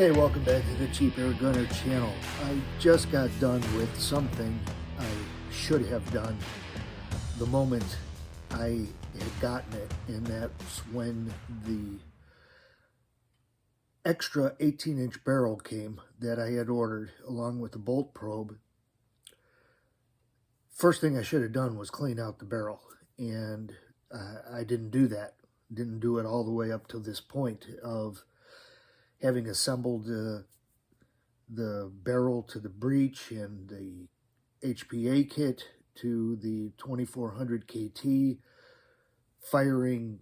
Hey, welcome back to the Cheap Air Gunner channel. I just got done with something I should have done the moment I had gotten it, and that's when the extra 18-inch barrel came that I had ordered along with the bolt probe. First thing I should have done was clean out the barrel, and I didn't do that. Didn't do it all the way up to this point of having assembled the barrel to the breech and the HPA kit to the 2400 KT, firing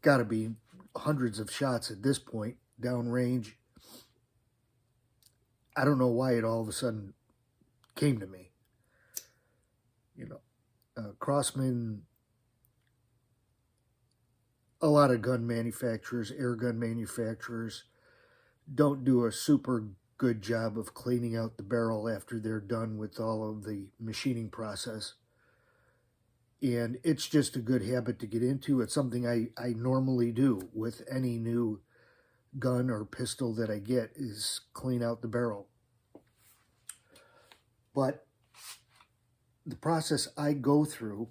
gotta be hundreds of shots at this point, downrange. I don't know why it all of a sudden came to me. Crosman, a lot of gun manufacturers, air gun manufacturers, don't do a super good job of cleaning out the barrel after they're done with all of the machining process. And it's just a good habit to get into. It's something I normally do with any new gun or pistol that I get, is clean out the barrel. But the process I go through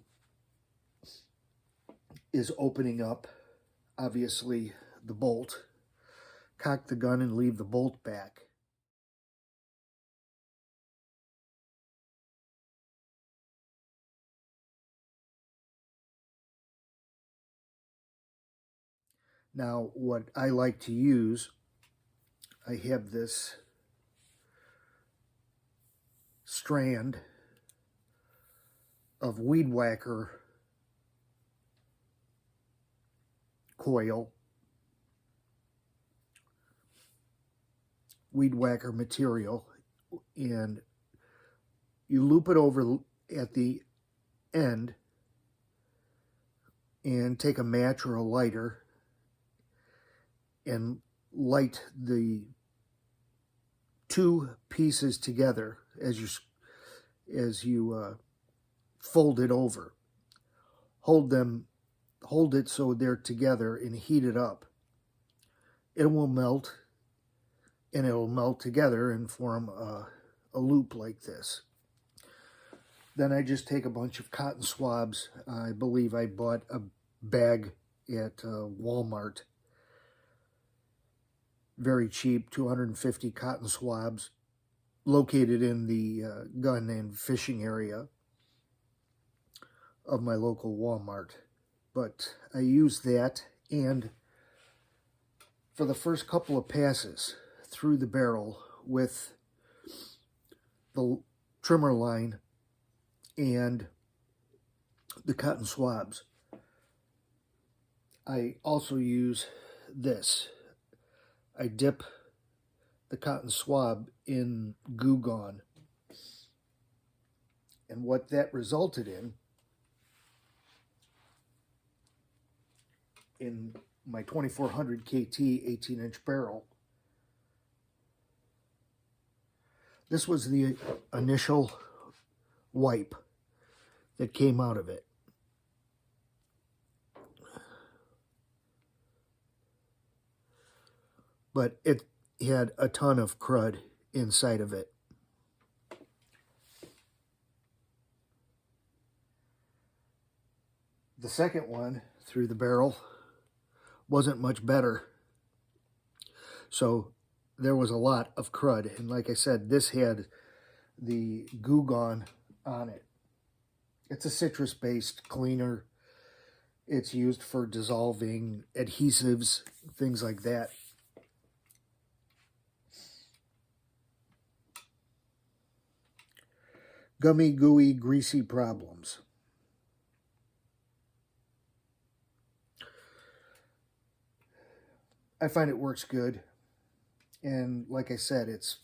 is opening up, obviously, the bolt, cock the gun and leave the bolt back. Now, what I like to use, I have this strand of Weed Whacker coil, Weed Whacker material, and you loop it over at the end and take a match or a lighter and light the two pieces together as you fold it over. Hold it so they're together and heat it up. It will melt, and it will melt together and form a loop like this. Then I just take a bunch of cotton swabs. I believe I bought a bag at Walmart. Very cheap, 250 cotton swabs, located in the gun and fishing area of my local Walmart. But I use that, and for the first couple of passes through the barrel with the trimmer line and the cotton swabs, I also use this. I dip the cotton swab in Goo Gone, and what that resulted in my 2400 KT 18-inch barrel, this was the initial wipe that came out of it. But it had a ton of crud inside of it. The second one through the barrel wasn't much better. So there was a lot of crud. And like I said, this had the Goo Gone on it. It's a citrus-based cleaner. It's used for dissolving adhesives, things like that. Gummy, gooey, greasy problems. I find it works good. And like I said, it's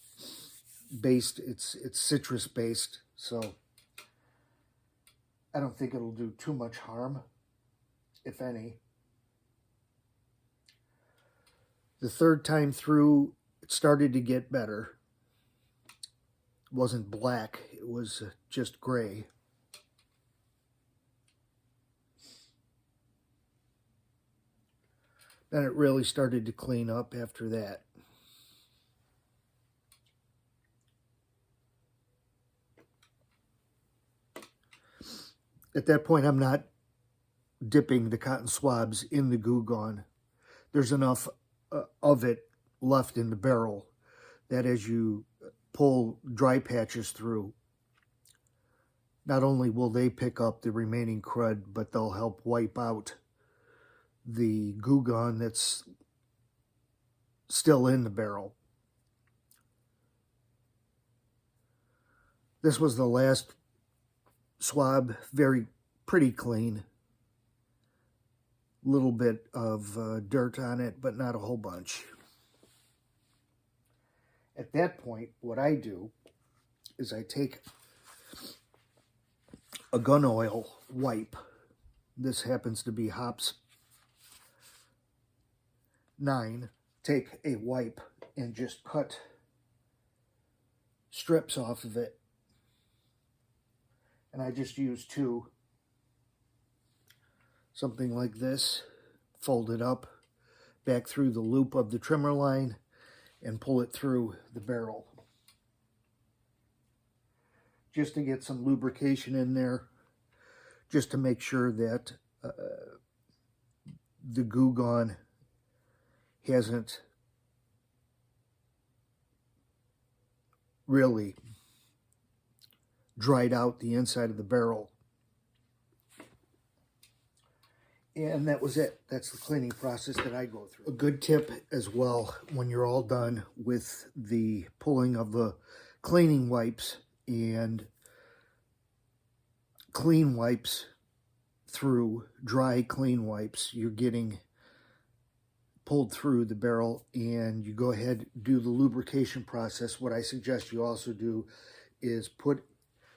citrus based, so I don't think it'll do too much harm, if any. The third time through, it started to get better. It wasn't black, it was just gray. Then it really started to clean up after that. At that point, I'm not dipping the cotton swabs in the Goo Gone. There's enough of it left in the barrel that as you pull dry patches through, not only will they pick up the remaining crud, but they'll help wipe out the Goo Gone that's still in the barrel. This was the last swab, pretty clean. Little bit of dirt on it, but not a whole bunch. At that point, what I do is I take a gun oil wipe. This happens to be Hops 9. Take a wipe and just cut strips off of it. And I just use 2. Something like this. Fold it up back through the loop of the trimmer line and pull it through the barrel. Just to get some lubrication in there. Just to make sure that the Goo Gone hasn't really dried out the inside of the barrel. And that was it. That's the cleaning process that I go through. A good tip as well, when you're all done with the pulling of the cleaning wipes and clean wipes through dry clean wipes, you're getting pulled through the barrel, and you go ahead do the lubrication process. What I suggest you also do is put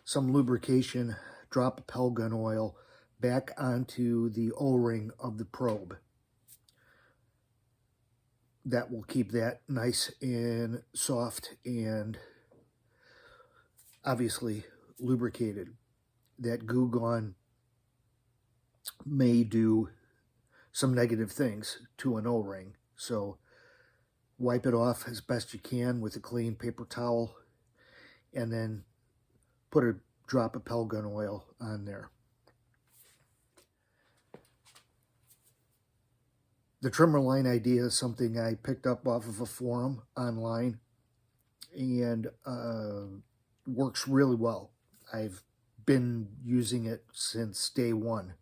some lubrication, drop of Pell Gun oil back onto the O-ring of the probe. That will keep that nice and soft and obviously lubricated. That Goo Gone may do some negative things to an O-ring, so wipe it off as best you can with a clean paper towel, and then put a drop of Pell Gun oil on there. The trimmer line idea is something I picked up off of a forum online, and works really well. I've been using it since day one,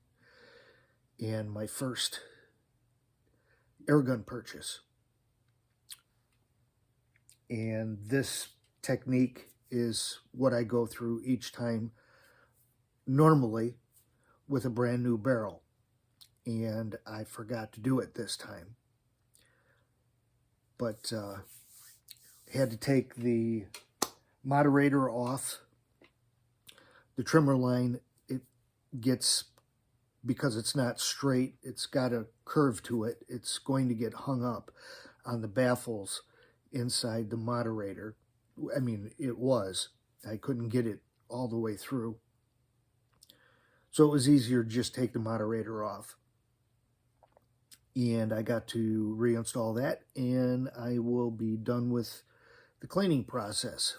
and my first airgun purchase. And this technique is what I go through each time, normally with a brand new barrel. And I forgot to do it this time. But had to take the moderator off. The trimmer line, it gets, because it's not straight, it's got a curve to it, it's going to get hung up on the baffles inside the moderator. I mean, it was. I couldn't get it all the way through. So it was easier to just take the moderator off. And I got to reinstall that, and I will be done with the cleaning process.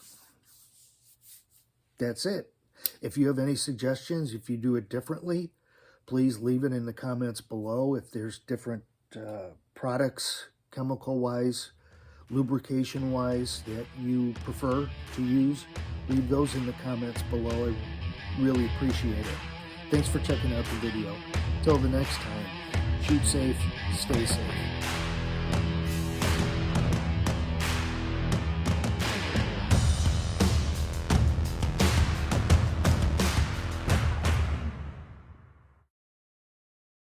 That's it. If you have any suggestions, if you do it differently, please leave it in the comments below. If there's different products, chemical-wise, lubrication-wise, that you prefer to use, leave those in the comments below. I really appreciate it. Thanks for checking out the video. Till the next time, shoot safe, stay safe.